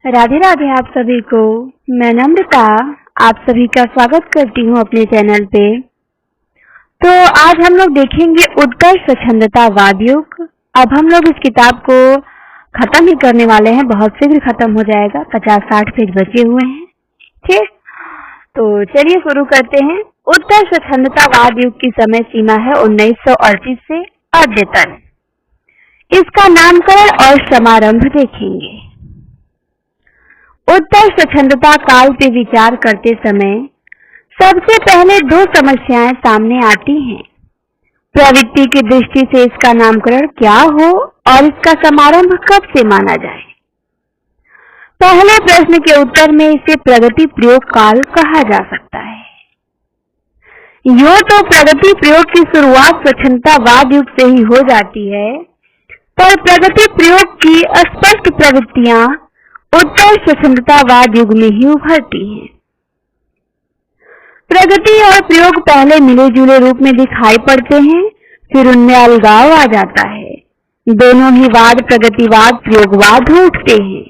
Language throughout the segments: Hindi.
राधे राधे आप सभी को। मैं नम्रता आप सभी का स्वागत करती हूँ अपने चैनल पे। तो आज हम लोग देखेंगे उत्कर्ष स्वच्छंदतावाद युग। अब हम लोग इस किताब को खत्म ही करने वाले हैं, बहुत शीघ्र खत्म हो जाएगा, 50-60 पेज बचे हुए हैं। ठीक, तो चलिए शुरू करते हैं। उत्कर्ष स्वच्छंदतावाद युग की समय सीमा है 1938 से अद्यतन। इसका नामकरण और समारंभ देखेंगे। उत्कर्ष स्वच्छंदता काल पे विचार करते समय सबसे पहले दो समस्याएं सामने आती हैं। प्रवृत्ति की दृष्टि से इसका नामकरण क्या हो और इसका समारंभ कब से माना जाए। पहले प्रश्न के उत्तर में इसे प्रगति प्रयोग काल कहा जा सकता है। यूं तो प्रगति प्रयोग की शुरुआत स्वच्छंदतावाद युग से ही हो जाती है, पर प्रगति प्रयोग की अस्पष्ट प्रवृत्तियां उत्कर्ष स्वच्छंदतावाद युग में ही उभरती हैं। प्रगति और प्रयोग पहले मिले जुले रूप में दिखाई पड़ते हैं, फिर उनमें अलगाव आ जाता है। दोनों ही वाद प्रगतिवाद प्रयोगवाद हो उठते हैं।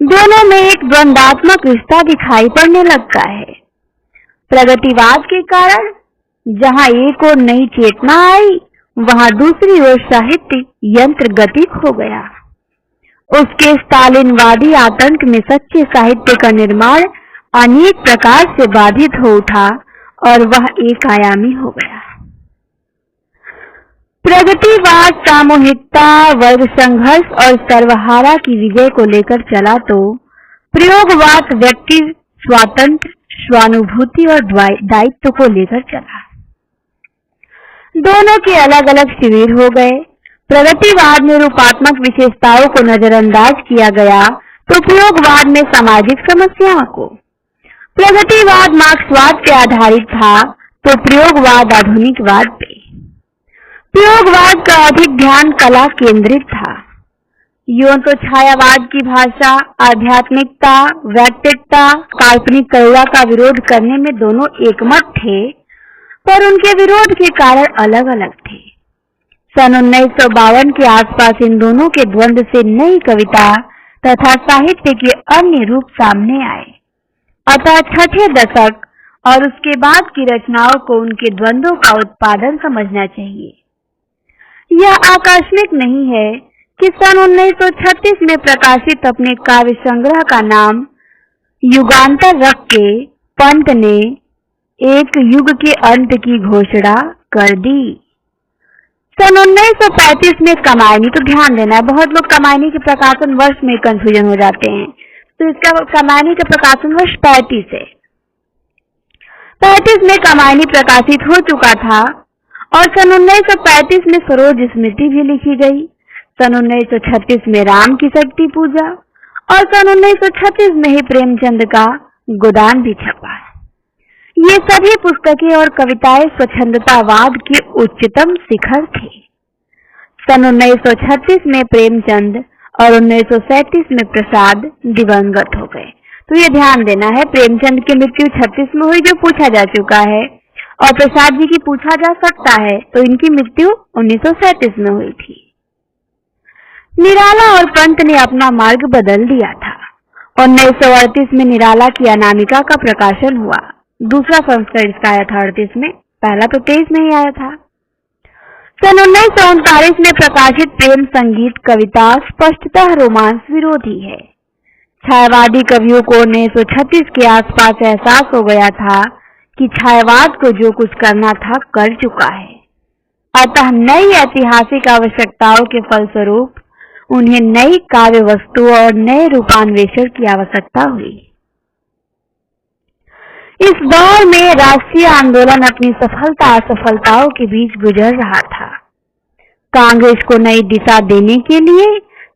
दोनों में एक द्वंद्वात्मक रिश्ता दिखाई पड़ने लगता है। प्रगतिवाद के कारण जहां एक ओर नई चेतना आई, वहां दूसरी ओर साहित्य यंत्र गतिक हो गया। उसके स्टालिनवादी आतंक में सच्चे साहित्य का निर्माण अनेक प्रकार से बाधित हो उठा और वह एक आयामी हो गया। प्रगतिवाद सामूहिकता, वर्ग संघर्ष और सर्वहारा की विजय को लेकर चला, तो प्रयोगवाद व्यक्ति स्वातंत्र, स्वानुभूति और दायित्व को लेकर चला। दोनों के अलग अलग शिविर हो गए। प्रगतिवाद में रूपात्मक विशेषताओं को नजरअंदाज किया गया, तो प्रयोगवाद में सामाजिक समस्याओं को। प्रगतिवाद मार्क्सवाद पे आधारित था, तो प्रयोगवाद आधुनिकवाद पे। प्रयोगवाद का अधिक ध्यान कला केंद्रित था। यूं तो छायावाद की भाषा, आध्यात्मिकता, वैयक्तिकता, काल्पनिक करुणा का विरोध करने में दोनों एकमत थे, पर उनके विरोध के कारण अलग अलग थे। सन 1952 के आसपास इन दोनों के द्वंद्व से नई कविता तथा साहित्य के अन्य रूप सामने आए। अतः छठे दशक और उसके बाद की रचनाओं को उनके द्वंद्वों का उत्पादन समझना चाहिए। यह आकस्मिक नहीं है कि सन 1936 में प्रकाशित अपने काव्य संग्रह का नाम युगांतर रख के पंत ने एक युग के अंत की घोषणा कर दी। सन 1935 में कमायनी, तो ध्यान देना है, बहुत लोग कमायनी के प्रकाशन वर्ष में कंफ्यूजन हो जाते हैं, तो इसका कमायनी का प्रकाशन वर्ष 35 है। 35 में कमायनी प्रकाशित हो चुका था और सन 1935 में सरोज स्मृति भी लिखी गई। सन 1936 में राम की शक्ति पूजा और सन 1936 में ही प्रेमचंद का गोदान भी छपा। ये सभी पुस्तकें और कविताएं स्वच्छंदतावाद के उच्चतम शिखर थे। सन 1936 में प्रेमचंद और 1937 में प्रसाद दिवंगत हो गए। तो ये ध्यान देना है, प्रेमचंद की मृत्यु 36 में हुई, जो पूछा जा चुका है, और प्रसाद जी की पूछा जा सकता है, तो इनकी मृत्यु 1937 में हुई थी। निराला और पंत ने अपना मार्ग बदल दिया था। 1938 में निराला की अनामिका का प्रकाशन हुआ। दूसरा संस्करण इसका आया था 38 में, पहला तो 23 में ही आया था। सन 1939 में प्रकाशित प्रेम संगीत कविता स्पष्टतः रोमांस विरोधी है। छायावादी कवियों को 1936 के आसपास एहसास हो गया था कि छायावाद को जो कुछ करना था कर चुका है। अतः नई ऐतिहासिक आवश्यकताओं के फलस्वरूप उन्हें नई काव्य वस्तु और नए रूपान्वेषण की आवश्यकता हुई। इस दौर में राष्ट्रीय आंदोलन अपनी सफलता असफलताओं के बीच गुजर रहा था। कांग्रेस को नई दिशा देने के लिए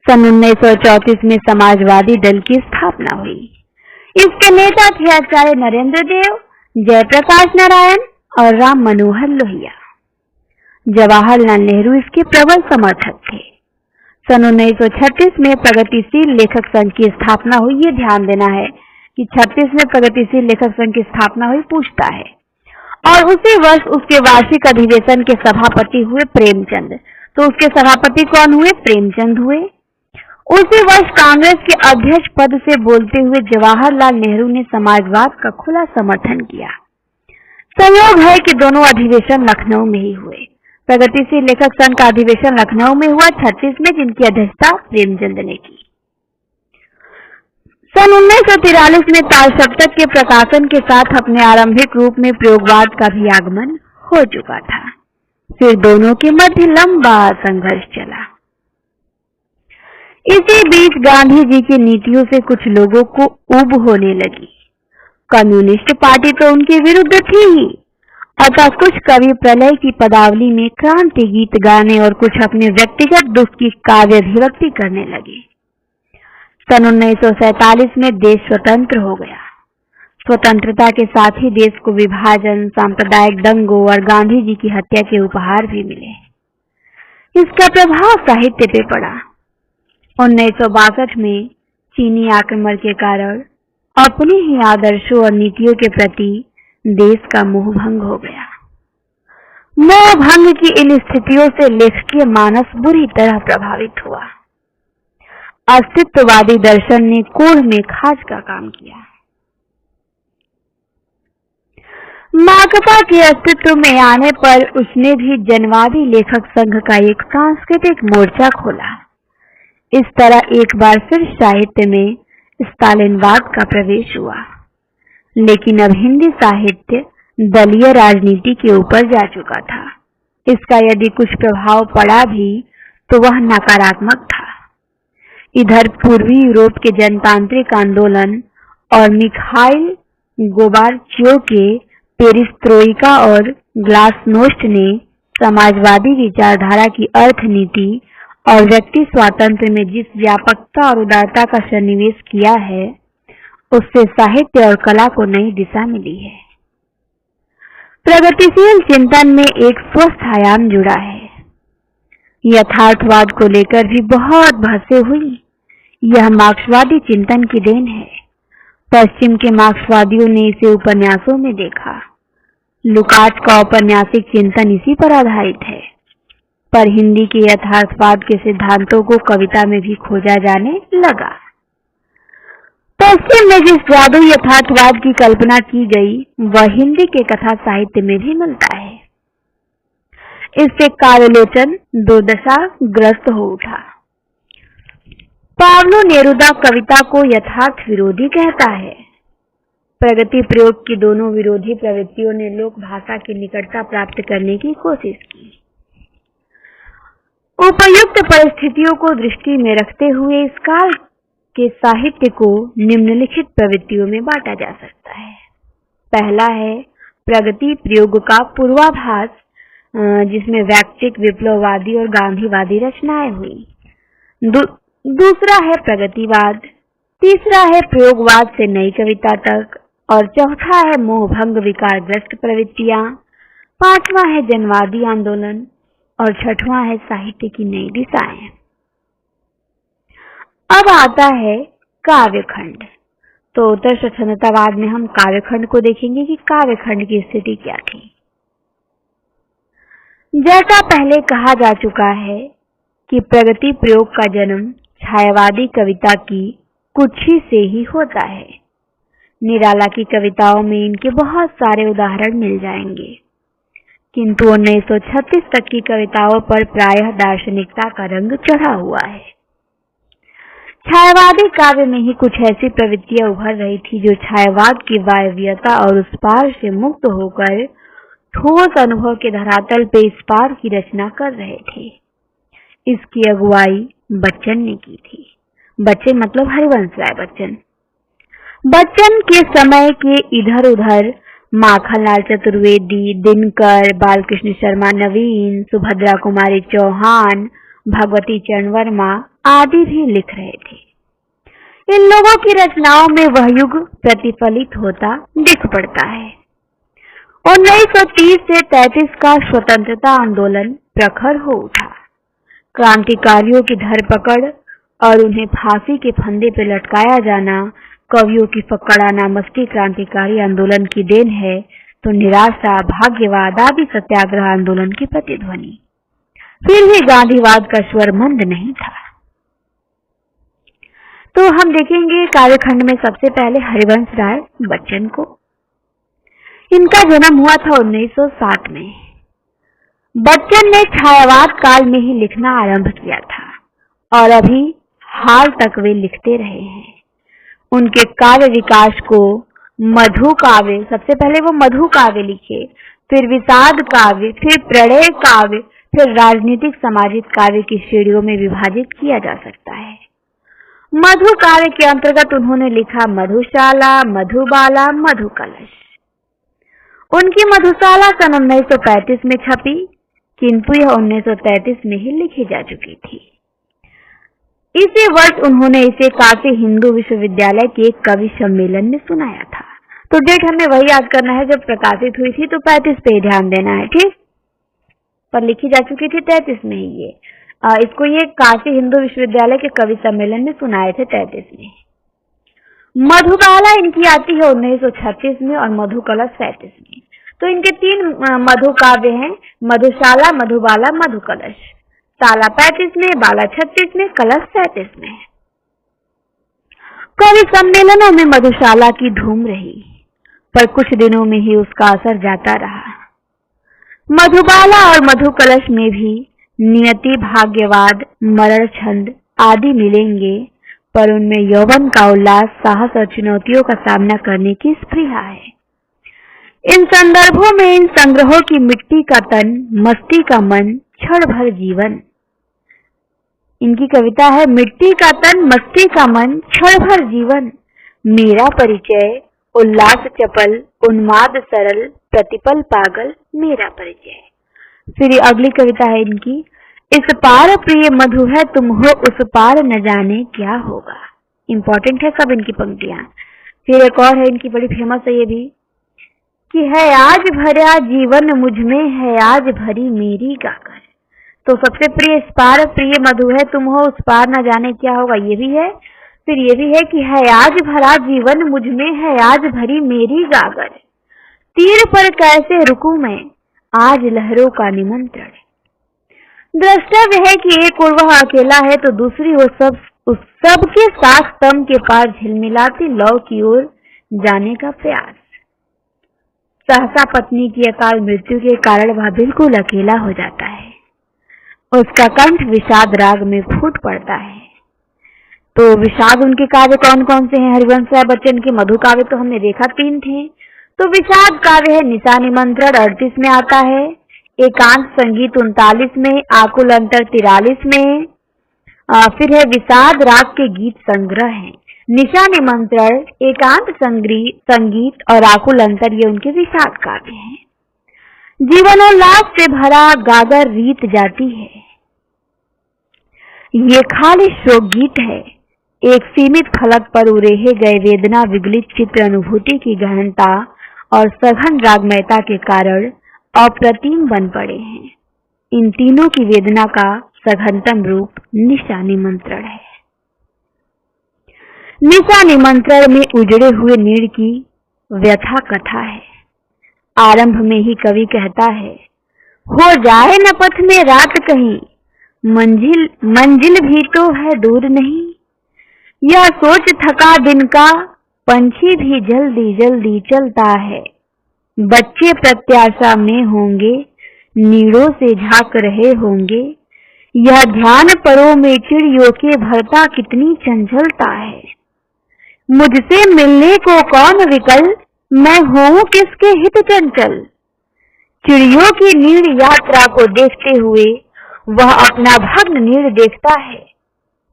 सन 1934 में समाजवादी दल की स्थापना हुई। इसके नेता थे आचार्य नरेंद्र देव, जयप्रकाश नारायण और राम मनोहर लोहिया। जवाहरलाल नेहरू इसके प्रबल समर्थक थे। सन 1936 में प्रगतिशील लेखक संघ की स्थापना हुई। ये ध्यान देना है कि 36 में प्रगतिशील लेखक संघ की स्थापना हुई, पूछता है। और उसी वर्ष उसके वार्षिक अधिवेशन के सभापति हुए प्रेमचंद। तो उसके सभापति कौन हुए? प्रेमचंद हुए। उसी वर्ष कांग्रेस के अध्यक्ष पद से बोलते हुए जवाहरलाल नेहरू ने समाजवाद का खुला समर्थन किया। संयोग है कि दोनों अधिवेशन लखनऊ में ही हुए। प्रगतिशील लेखक संघ का अधिवेशन लखनऊ में हुआ 36 में, जिनकी अध्यक्षता प्रेमचंद ने की। सन 1943 में तालसप्तक के प्रकाशन के साथ अपने आरंभिक रूप में प्रयोगवाद का भी आगमन हो चुका था। फिर दोनों के मध्य लंबा संघर्ष चला। इसी बीच गांधी जी की नीतियों से कुछ लोगों को ऊब होने लगी। कम्युनिस्ट पार्टी तो उनके विरुद्ध थी ही, अतः कुछ कवि प्रलय की पदावली में क्रांति गीत गाने और कुछ अपने व्यक्तिगत दुख की काव्य अभिव्यक्ति करने लगे। सन 1947 में देश स्वतंत्र हो गया। स्वतंत्रता के साथ ही देश को विभाजन, सांप्रदायिक दंगों और गांधी जी की हत्या के उपहार भी मिले। इसका प्रभाव साहित्य पे पड़ा। 1962 में चीनी आक्रमण के कारण अपने ही आदर्शों और नीतियों के प्रति देश का मोह भंग हो गया। मोह भंग की इन स्थितियों से लेखकीय मानस बुरी तरह प्रभावित हुआ। अस्तित्ववादी दर्शन ने कोढ़ में खाज का काम किया। माकपा के अस्तित्व में आने पर उसने भी जनवादी लेखक संघ का एक सांस्कृतिक मोर्चा खोला। इस तरह एक बार फिर साहित्य में स्टालिनवाद का प्रवेश हुआ। लेकिन अब हिंदी साहित्य दलीय राजनीति के ऊपर जा चुका था। इसका यदि कुछ प्रभाव पड़ा भी तो वह नकारात्मक था। इधर पूर्वी यूरोप के जनतांत्रिक आंदोलन और मिखाइल गोर्बाचेव के पेरिस्त्रोइका और ग्लासनोस्ट ने समाजवादी विचारधारा की अर्थनीति और व्यक्ति स्वातंत्र्य में जिस व्यापकता और उदारता का सन्निवेश किया है, उससे साहित्य और कला को नई दिशा मिली है। प्रगतिशील चिंतन में एक स्वस्थ आयाम जुड़ा है। यथार्थवाद को लेकर भी बहुत बहसें हुई। यह मार्क्सवादी चिंतन की देन है। पश्चिम के मार्क्सवादियों ने इसे उपन्यासों में देखा। लुकाच का औपन्यासिक चिंतन इसी पर आधारित है। पर हिंदी के यथार्थवाद के सिद्धांतों को कविता में भी खोजा जाने लगा। पश्चिम में जिस जादू यथार्थवाद की कल्पना की गई, वह हिंदी के कथा साहित्य में भी मिलता है। इससे काव्यलोचन दुर्दशाग्रस्त हो उठा। पाब्लो नेरुदा कविता को यथार्थ विरोधी कहता है। प्रगति प्रयोग की दोनों विरोधी प्रवृत्तियों ने लोक भाषा की निकटता प्राप्त करने की कोशिश की। उपयुक्त परिस्थितियों को दृष्टि में रखते हुए इस काल के साहित्य को निम्नलिखित प्रवृत्तियों में बांटा जा सकता है। पहला है प्रगति प्रयोग का पूर्वाभास, जिसमें वैयक्तिक, विप्लववादी और गांधीवादी रचनाएं हुई। दूसरा है प्रगतिवाद, तीसरा है प्रयोगवाद से नई कविता तक, और चौथा है मोहभंग विकारग्रस्त प्रवृत्तियां, पांचवा है जनवादी आंदोलन और छठवां है साहित्य की नई दिशाएं। अब आता है काव्यखंड। तो उत्तर स्वच्छंदतावाद में हम काव्यखंड को देखेंगे कि काव्यखंड की स्थिति क्या थी। जैसा पहले कहा जा चुका है कि प्रगति प्रयोग का जन्म छायावादी कविता की कुक्षी से ही होता है। निराला की कविताओं में इनके बहुत सारे उदाहरण मिल जाएंगे, किंतु 1936 तक की कविताओं पर प्रायः दार्शनिकता का रंग चढ़ा हुआ है। छायावादी काव्य में ही कुछ ऐसी प्रवृत्तियां उभर रही थी जो छायावाद की वायव्यता और उस पार से मुक्त होकर ठोस अनुभव के धरातल पे इस पार की रचना कर रहे थे। इसकी अगुवाई बच्चन ने की थी। बच्चन मतलब हरिवंश राय बच्चन। बच्चन के समय के इधर उधर माखनलाल चतुर्वेदी, दिनकर, बालकृष्ण शर्मा नवीन, सुभद्रा कुमारी चौहान, भगवती चरण वर्मा आदि भी लिख रहे थे। इन लोगों की रचनाओं में वह युग प्रतिफलित होता दिख पड़ता है। 1930 से 33 का स्वतंत्रता आंदोलन प्रखर हो उठा। क्रांतिकारियों की धरपकड़ और उन्हें फांसी के फंदे पर लटकाया जाना कवियों की फक्कड़ाना मस्ती क्रांतिकारी आंदोलन की देन है, तो निराशा, भाग्यवाद आदि सत्याग्रह आंदोलन की प्रतिध्वनि। फिर भी गांधीवाद का स्वर मंद नहीं था। तो हम देखेंगे कार्यखंड में सबसे पहले हरिवंश राय बच्चन को। इनका जन्म हुआ था 1960 में। बच्चन ने छायावाद काल में ही लिखना आरंभ किया था और अभी हाल तक वे लिखते रहे हैं। उनके काव्य विकास को मधु काव्य, सबसे पहले वो मधु काव्य लिखे, फिर विषाद काव्य, फिर प्रणय काव्य, फिर राजनीतिक सामाजिक काव्य की श्रेणियों में विभाजित किया जा सकता है। मधु काव्य के अंतर्गत उन्होंने लिखा मधुशाला, मधुबाला, मधुकलश। उनकी मधुशाला सन 1935 में छपी, किंतु यह 1933 में ही लिखी जा चुकी थी। इसी वर्ष उन्होंने इसे काशी हिंदू विश्वविद्यालय के एक कवि सम्मेलन में सुनाया था। तो डेट हमें वही याद करना है जब प्रकाशित हुई थी, तो 35 पे ध्यान देना है, ठीक। पर लिखी जा चुकी थी 33 में ही ये। इसको ये काशी हिंदू विश्वविद्यालय के कवि सम्मेलन में सुनाए थे 33 में। मधुबाला इनकी आती है 1936 में और मधुकलश 37 में। तो इनके 3 मधु काव्य हैं, मधुशाला, मधुबाला, मधुकलश। शाला 35 में, बाला 36 में, कलश 37 में। कवि सम्मेलनों में मधुशाला की धूम रही, पर कुछ दिनों में ही उसका असर जाता रहा। मधुबाला और मधुकलश में भी नियति, भाग्यवाद, मरण छंद आदि मिलेंगे, पर उनमें यौवन का उल्लास, साहस और चुनौतियों का सामना करने की स्पृहा है। इन संदर्भों में इन संग्रहों की मिट्टी का तन, मस्ती का मन, क्षण भर जीवन। इनकी कविता है मिट्टी का तन, मस्ती का मन, क्षण भर जीवन, मेरा परिचय, उल्लास चपल, उन्माद सरल, प्रतिपल पागल, मेरा परिचय। फिर अगली कविता है इनकी, इस पार प्रिय मधु है तुम हो, उस पार न जाने क्या होगा। इंपॉर्टेंट है सब इनकी पंक्तियां। फिर एक और है इनकी, बड़ी फेमस है ये भी, कि है आज भरा जीवन मुझ में, है आज भरी मेरी गागर। तो सबसे प्रिय इस पार प्रिय मधु है तुम हो, उस पार न जाने क्या होगा, ये भी है। फिर ये भी है कि है आज भरा जीवन मुझ में, है आज भरी मेरी गागर, तीर पर कैसे रुकूं मैं, आज लहरों का निमंत्रण। द्रष्टव्य है कि एक ओर वह अकेला है तो दूसरी ओर उस सब के साथ स्तंभ के पार झिलमिलाती लौ की ओर जाने का प्रयास। सहसा पत्नी की अकाल मृत्यु के कारण वह बिल्कुल अकेला हो जाता है। उसका कंठ विषाद राग में फूट पड़ता है। तो विषाद उनके काव्य कौन कौन से हैं? हरिवंश राय बच्चन के मधु काव्य तो हमने देखा 3 थे। तो विषाद काव्य है निशा निमंत्रण 38 में आता है, एकांत संगीत 39 में, आकुल अंतर 43 में। फिर है विषाद राग के गीत संग्रह है, निशा निमंत्रण, एकांत संगीत और आकुल अंतर, ये उनके विषाद काव्य हैं। जीवनोल्लास से भरा गागर रीत जाती है, ये खाली शोक गीत है। एक सीमित फलक पर उरेहे गए वेदना विगलित चित्र अनुभूति की गहनता और सघन रागमयता के कारण अप्रतिम बन पड़े हैं। इन तीनों की वेदना का सघनतम रूप निशा निमंत्रण है। निशा निमंत्रण में उजड़े हुए नीड़ की व्यथा कथा है। आरंभ में ही कवि कहता है, हो जाए न पथ में रात कहीं, मंजिल भी तो है दूर नहीं। यह सोच थका दिन का पंछी भी जल्दी जल्दी चलता है। बच्चे प्रत्याशा में होंगे, नीड़ों से झांक रहे होंगे। यह ध्यान परों में चिड़ियों के भरता कितनी चंचलता है। मुझसे मिलने को कौन विकल, मैं हूँ किसके हित चंचल। चिड़ियों की नीड़ यात्रा को देखते हुए वह अपना भग्न नीड़ देखता है।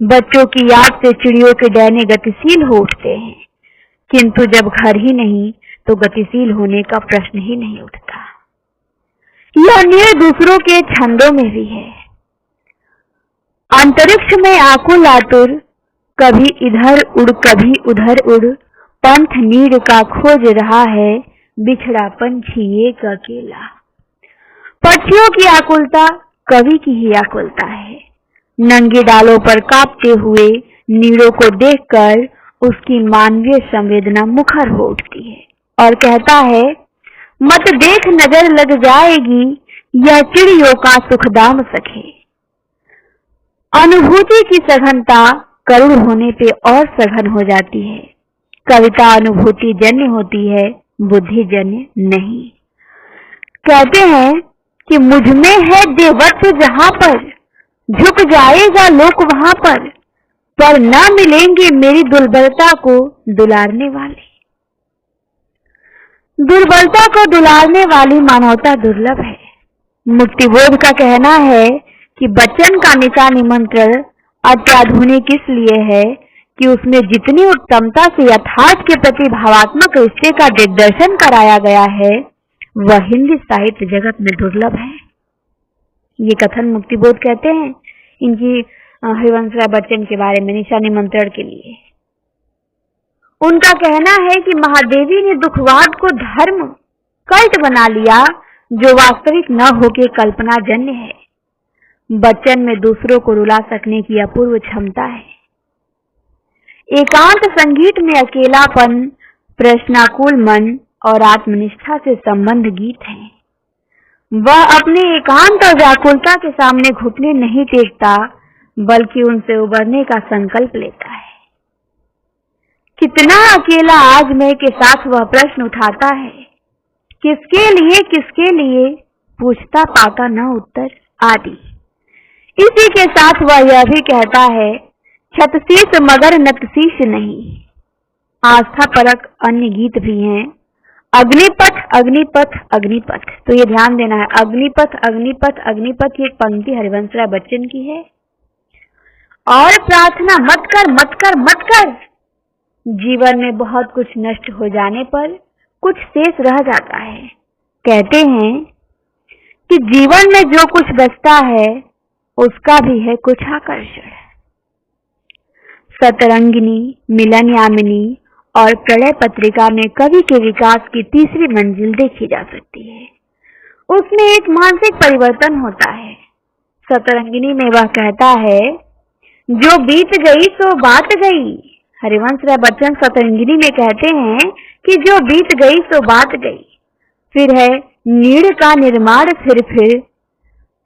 बच्चों की याद से चिड़ियों के डैने गतिशील हो उठते हैं, किंतु जब घर ही नहीं तो गतिशील होने का प्रश्न ही नहीं उठता। यह नीड़ दूसरों के छंदों में भी है। अंतरिक्ष में आकुल आतुर, कभी इधर उड़ कभी उधर उड़, पंथ नीड़ का खोज रहा है, बिछड़ा पंछी एक अकेला। पक्षियों की आकुलता कवि की ही आकुलता है। नंगे डालों पर कांपते हुए नीड़ों को देखकर उसकी मानवीय संवेदना मुखर हो उठती है और कहता है, मत देख नजर लग जाएगी, यह चिड़ियों का सुखदाम सखे। अनुभूति की सघनता करुण होने पे और सघन हो जाती है। कविता अनुभूति जन्य होती है, बुद्धि जन्य नहीं। कहते हैं कि मुझ में है देवत्व जहां पर, झुक जाएगा लोक वहां पर न मिलेंगे मेरी दुर्बलता को दुलारने वाले। दुर्बलता को दुलारने वाली मानवता दुर्लभ है। मुक्तिबोध का कहना है कि बच्चन का निशा निमंत्रण अत्याधुनिक इसलिए है कि उसमें जितनी उत्तमता से यथार्थ के प्रति भावात्मक रिश्ते का दिग्दर्शन कराया गया है वह हिंदी साहित्य जगत में दुर्लभ है। ये कथन मुक्तिबोध कहते हैं इनकी हरिवंश राय बच्चन के बारे में निशा निमंत्रण के लिए। उनका कहना है कि महादेवी ने दुखवाद को धर्म कल्ट बना लिया जो वास्तविक न होके कल्पना जन्य है। बच्चन में दूसरों को रुला सकने की अपूर्व क्षमता है। एकांत संगीत में अकेलापन, प्रश्नाकुल मन और आत्मनिष्ठा से संबंध गीत है। वह अपने एकांत और व्याकुलता के सामने घुटने नहीं टेकता बल्कि उनसे उबरने का संकल्प लेता है। कितना अकेला आज मैं के साथ वह प्रश्न उठाता है, किसके लिए पूछता पाता न उत्तर आदि। इसी के साथ वह यह भी कहता है, छतशीस मगर नतशीस नहीं। आस्था परक अन्य गीत भी हैं। अग्निपथ अग्निपथ अग्निपथ, तो ये ध्यान देना है, अग्निपथ अग्निपथ अग्निपथ, ये पंक्ति हरिवंश राय बच्चन की है। और प्रार्थना मत कर मत कर मत कर। जीवन में बहुत कुछ नष्ट हो जाने पर कुछ शेष रह जाता है। कहते हैं कि जीवन में जो कुछ बचता है उसका भी है कुछ आकर्षण। सतरंगिनी, मिलन यामिनी और प्रलय पत्रिका में कवि के विकास की तीसरी मंजिल देखी जा सकती है। उसमें एक मानसिक परिवर्तन होता है। सतरंगिनी में वह कहता है, जो बीत गई सो बात गई। हरिवंश राय बच्चन सतरंगिनी में कहते हैं कि जो बीत गई सो बात गई। फिर है नीड़ का निर्माण फिर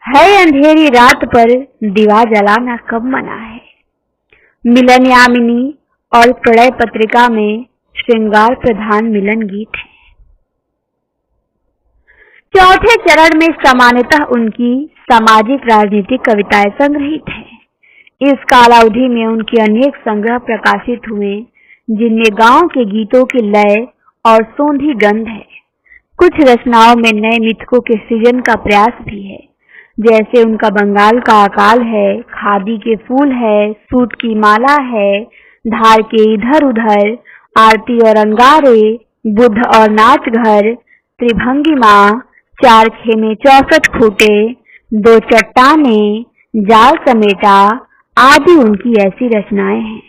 है अंधेरी रात पर दिवा जलाना कब मना है। मिलन यामिनी और प्रलय पत्रिका में श्रृंगार प्रधान मिलन गीत है। चौथे चरण में सामान्यतः उनकी सामाजिक राजनीतिक कविताएं संग्रहित हैं। इस कालावधि में उनके अनेक संग्रह प्रकाशित हुए जिनमें गांव के गीतों की लय और सौंधी गंध है। कुछ रचनाओं में नए मिथकों के सृजन का प्रयास भी है, जैसे उनका बंगाल का अकाल है, खादी के फूल है, सूत की माला है, धार के इधर उधर, आरती और अंगारे, बुद्ध और नाच घर, त्रिभंगिमा, चार खेमे 64 खूटे, दो चट्टाने, जाल समेटा आदि उनकी ऐसी रचनाएं हैं।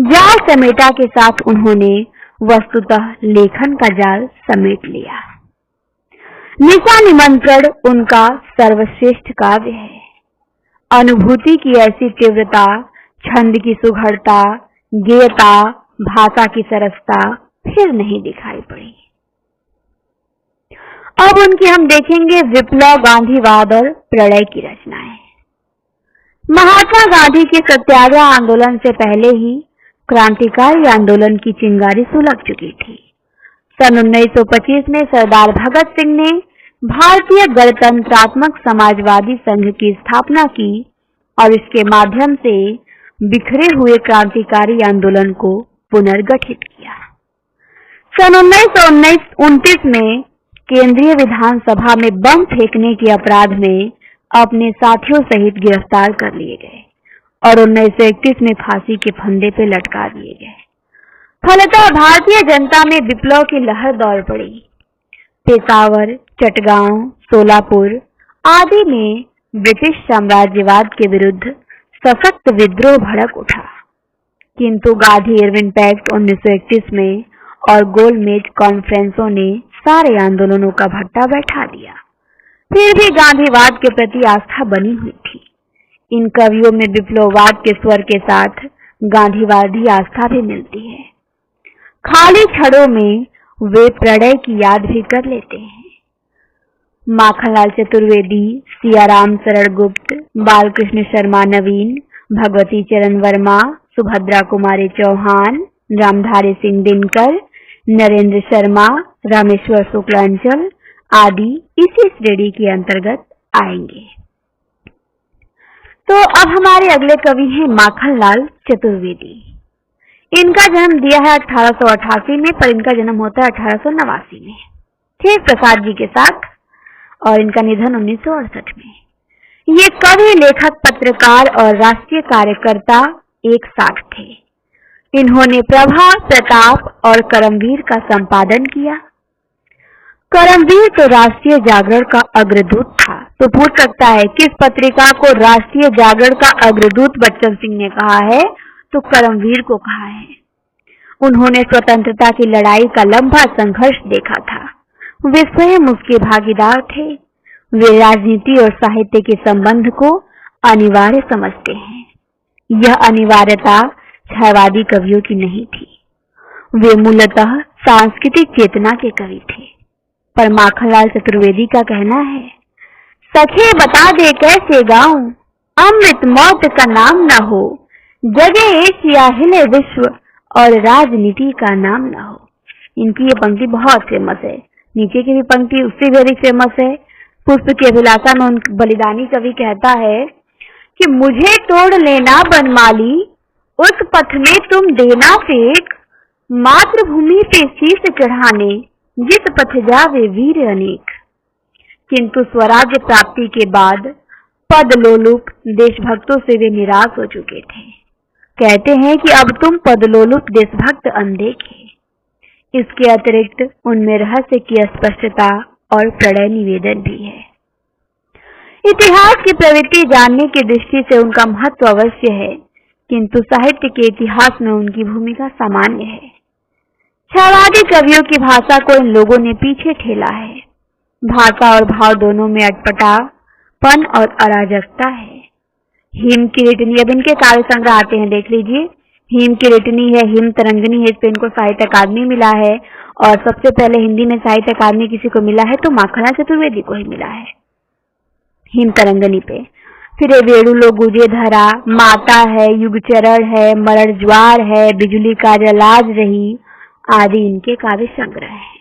जाल समेटा के साथ उन्होंने वस्तुतः लेखन का जाल समेट लिया। निशा निमंत्रण उनका सर्वश्रेष्ठ काव्य है। अनुभूति की ऐसी तीव्रता, छंद की सुघड़ता, गेयता, भाषा की सरसता फिर नहीं दिखाई पड़ी। अब उनकी हम देखेंगे विप्लव, गांधीवाद और प्रलय की रचनाएं। महात्मा गांधी के सत्याग्रह आंदोलन से पहले ही क्रांतिकारी आंदोलन की चिंगारी सुलग चुकी थी। सन 1925 में सरदार भगत सिंह ने भारतीय गणतंत्रात्मक समाजवादी संघ की स्थापना की और इसके माध्यम से बिखरे हुए क्रांतिकारी आंदोलन को पुनर्गठित किया। सन 1929 में केंद्रीय विधानसभा में बम फेंकने के अपराध में अपने साथियों सहित गिरफ्तार कर लिए गए और 1931 में फांसी के फंदे पे लटका दिए गए। फलतः भारतीय जनता में विप्लव की लहर दौड़ पड़ी। पेशावर, चटगांव, सोलापुर आदि में ब्रिटिश साम्राज्यवाद के विरुद्ध सशक्त विद्रोह भड़क उठा, किंतु गांधी इरविन पैक्ट 1931 में और गोलमेज कॉन्फ्रेंसों ने सारे आंदोलनों का भट्टा बैठा दिया। फिर भी गांधीवाद के प्रति आस्था बनी हुई थी। इन कवियों में विप्लववाद के स्वर के साथ गांधीवादी आस्था भी मिलती है। खाली छड़ों में वे प्रणय की याद भी कर लेते हैं। माखनलाल चतुर्वेदी, सियाराम शरण गुप्त, बालकृष्ण शर्मा नवीन, भगवती चरण वर्मा, सुभद्रा कुमारी चौहान, रामधारी सिंह दिनकर, नरेंद्र शर्मा, रामेश्वर शुक्लांचल आदि इसी श्रेणी के अंतर्गत आएंगे। तो अब हमारे अगले कवि हैं माखनलाल चतुर्वेदी। इनका जन्म दिया है 1888 में, पर इनका जन्म होता है 1889 में, थे प्रसाद जी के साथ, और इनका निधन 1968 में। ये कवि, लेखक, पत्रकार और राष्ट्रीय कार्यकर्ता एक साथ थे। इन्होंने प्रभा, प्रताप और करमवीर का संपादन किया। करमवीर तो राष्ट्रीय जागरण का अग्रदूत था। तो पूछ सकता है किस पत्रिका को राष्ट्रीय जागरण का अग्रदूत बच्चन सिंह ने कहा है, तो करमवीर को कहा है। उन्होंने स्वतंत्रता की लड़ाई का लंबा संघर्ष देखा था। वे स्वयं उसके भागीदार थे। वे राजनीति और साहित्य के संबंध को अनिवार्य समझते हैं। यह अनिवार्यता छायावादी कवियों की नहीं थी। वे मूलतः सांस्कृतिक चेतना के कवि थे। पर माखनलाल चतुर्वेदी का कहना है, सखे बता दे कैसे गाऊं, अमृत मौत का नाम न हो, जगे एशिया हिले विश्व और राजनीति का नाम न हो। इनकी ये पंक्ति बहुत फेमस है। नीचे की भी पंक्ति उससे भी अधिक फेमस है। पुष्प की अभिलाषा में उन बलिदानी कवि कहता है कि मुझे तोड़ लेना बनमाली, उस पथ में तुम देना फेंक, मातृभूमि पे शीश चढ़ाने, जिस पथ जावे वीर अनेक। किंतु स्वराज्य प्राप्ति के बाद पद लोलुप देशभक्तों से वे निराश हो चुके थे। कहते हैं कि अब तुम पद लोलुप देशभक्त अनदेखे। इसके अतिरिक्त उनमें रहस्य की स्पष्टता और प्रणय निवेदन भी है। इतिहास की प्रवृत्ति जानने की दृष्टि से उनका महत्व अवश्य है, किंतु साहित्य के इतिहास में उनकी भूमिका सामान्य है। छायावादी कवियों की भाषा को इन लोगों ने पीछे ठेला है। भाषा और भाव दोनों में अटपटापन और अराजकता है। हिम की रिटनी, अब इनके काव्य संग्रह आते हैं, देख लीजिए। हिम की रिटनी है, हिम तरंगिनी है, इस पे इनको साहित्य अकादमी मिला है। और सबसे पहले हिंदी में साहित्य अकादमी किसी को मिला है तो माखनलाल चतुर्वेदी को ही मिला है, हिम तरंगिनी पे। फिर वेणुलो गुजे धरा, माता है, युगचरण है, मरण ज्वार है, बिजली का जलाज रही आदि इनके काव्य संग्रह है।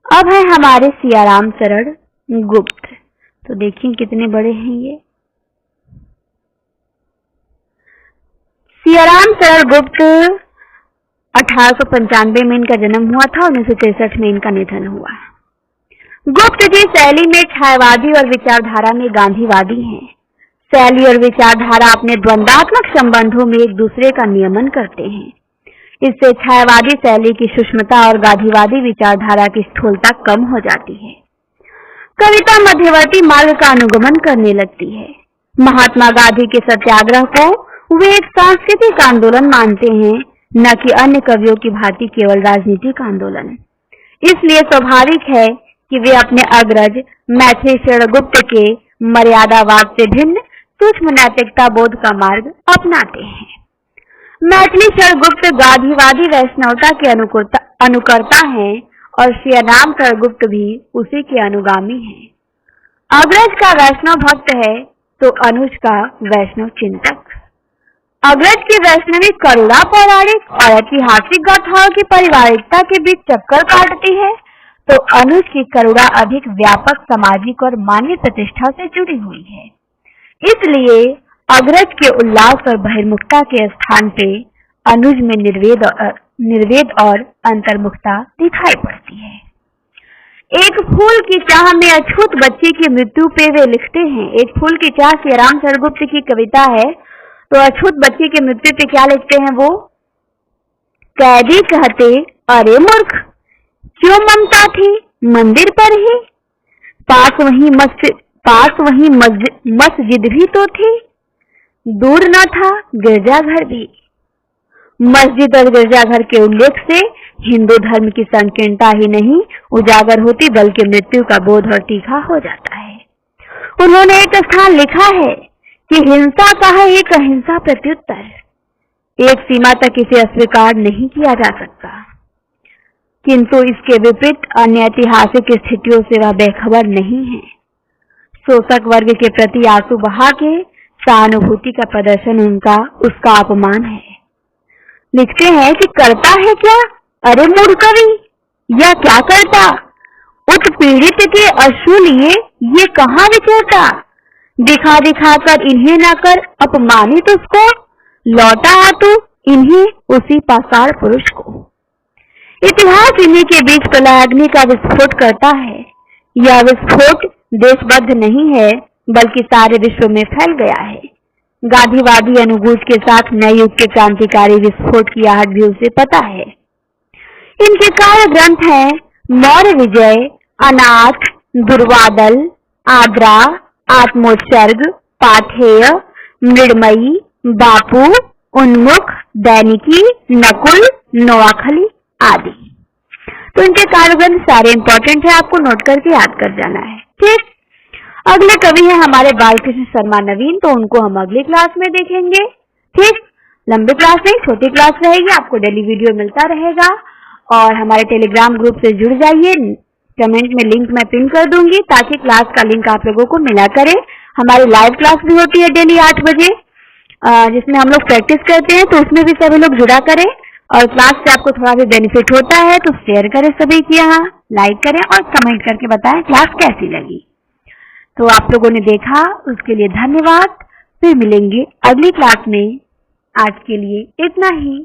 अब है हमारे सियाराम शरण गुप्त। तो देखिए कितने बड़े हैं ये। सियाराम शरण गुप्त 1895 में इनका जन्म हुआ था, 1963 में इनका निधन हुआ। गुप्त जी शैली में छायावादी और विचारधारा में गांधीवादी हैं। शैली और विचारधारा अपने द्वंद्वात्मक संबंधों में एक दूसरे का नियमन करते हैं। इससे छायावादी शैली की सूक्ष्मता और गांधीवादी विचारधारा की स्थूलता कम हो जाती है। कविता मध्यवर्ती मार्ग का अनुगमन करने लगती है। महात्मा गांधी के सत्याग्रह को वे एक सांस्कृतिक आंदोलन मानते हैं, न कि अन्य कवियों की भांति केवल राजनीतिक आंदोलन। इसलिए स्वाभाविक है कि वे अपने अग्रज मैथिली शरण गुप्त के मर्यादावाद से भिन्न सूक्ष्म नैतिकता बोध का मार्ग अपनाते हैं। मैथिली शरण गुप्त गांधीवादी वैष्णवता के अनुकर्ता हैं और सियाराम शरण गुप्त भी उसी के अनुगामी हैं। अग्रज का वैष्णव भक्त है तो अनुज का वैष्णव चिंतक। अग्रज की वैष्णवी करुणा पौराणिक और ऐतिहासिक गाथाओं की पारिवारिकता के बीच चक्कर काटती है, तो अनुज की करुणा अधिक व्यापक सामाजिक और मानवीय प्रतिष्ठा से जुड़ी हुई है। इसलिए अग्रज के उल्लास और बहिर्मुखता के स्थान पे अनुज में निर्वेद और अंतर्मुखता दिखाई पड़ती है। एक फूल की चाह में अछूत बच्ची की मृत्यु पे वे लिखते हैं। एक फूल की चाह सियाराम शरण गुप्त की कविता है। तो अछूत बच्ची की मृत्यु पे क्या लिखते हैं वो? कैदी कहते, अरे मूर्ख, क्यों ममता थी मंदिर पर ही, पास वही मस्जिद भी तो थी, दूर न था गिरजाघर भी। मस्जिद और गिरजाघर के उल्लेख से हिंदू धर्म की संकीर्णता ही नहीं उजागर होती, बल्कि मृत्यु का बोध और तीखा हो जाता है। उन्होंने एक स्थान लिखा है कि हिंसा का है एक अहिंसा प्रत्युत्तर, एक सीमा तक इसे अस्वीकार नहीं किया जा सकता, किंतु इसके विपरीत अन्य ऐतिहासिक स्थितियों से वह बेखबर नहीं है। शोषक वर्ग के प्रति आंसू बहा के सहानुभूति का प्रदर्शन उनका उसका अपमान है। लिखते हैं कि करता है क्या, अरे मूढ़ कवि, या क्या करता, उत्पीड़ित के अश्रु लिए ये कहाँ विचरता, दिखा दिखा कर इन्हें न कर अपमानित उसको, लौटा आ तू इन्हीं उसी पाषाण पुरुष को। इतिहास इन्हीं के बीच प्रलयाग्नि का विस्फोट करता है। यह विस्फोट देशबद्ध नहीं है बल्कि सारे विश्व में फैल गया है। गांधीवादी अनुगूंज के साथ नए युग के क्रांतिकारी विस्फोट की आहट भी उसे पता है। इनके कार्य ग्रंथ हैं मौर्य विजय, अनाथ, दुर्वादल, आद्रा, आत्मोत्सर्ग, पाथेय, मृण्मयी, बापू, उन्मुख, दैनिकी, नकुल, नोआखली आदि। तो इनके कार्य ग्रंथ सारे इंपॉर्टेंट है, आपको नोट करके याद कर जाना है। ठीक, अगले कवि है हमारे बालकृष्ण शर्मा नवीन, तो उनको हम अगली क्लास में देखेंगे। ठीक, लंबी क्लास नहीं, छोटी क्लास रहेगी, आपको डेली वीडियो मिलता रहेगा। और हमारे टेलीग्राम ग्रुप से जुड़ जाइए, कमेंट में लिंक मैं पिन कर दूंगी ताकि क्लास का लिंक आप लोगों को मिला करे। हमारी लाइव क्लास भी होती है डेली 8 बजे, जिसमें हम लोग प्रैक्टिस करते हैं, तो उसमें भी सभी लोग जुड़ा करें। और क्लास से आपको थोड़ा भी बेनिफिट होता है तो शेयर करें सभी के यहाँ, लाइक करें और कमेंट करके बताएं क्लास कैसी लगी। तो आप लोगों ने देखा उसके लिए धन्यवाद। फिर मिलेंगे अगली क्लास में। आज के लिए इतना ही।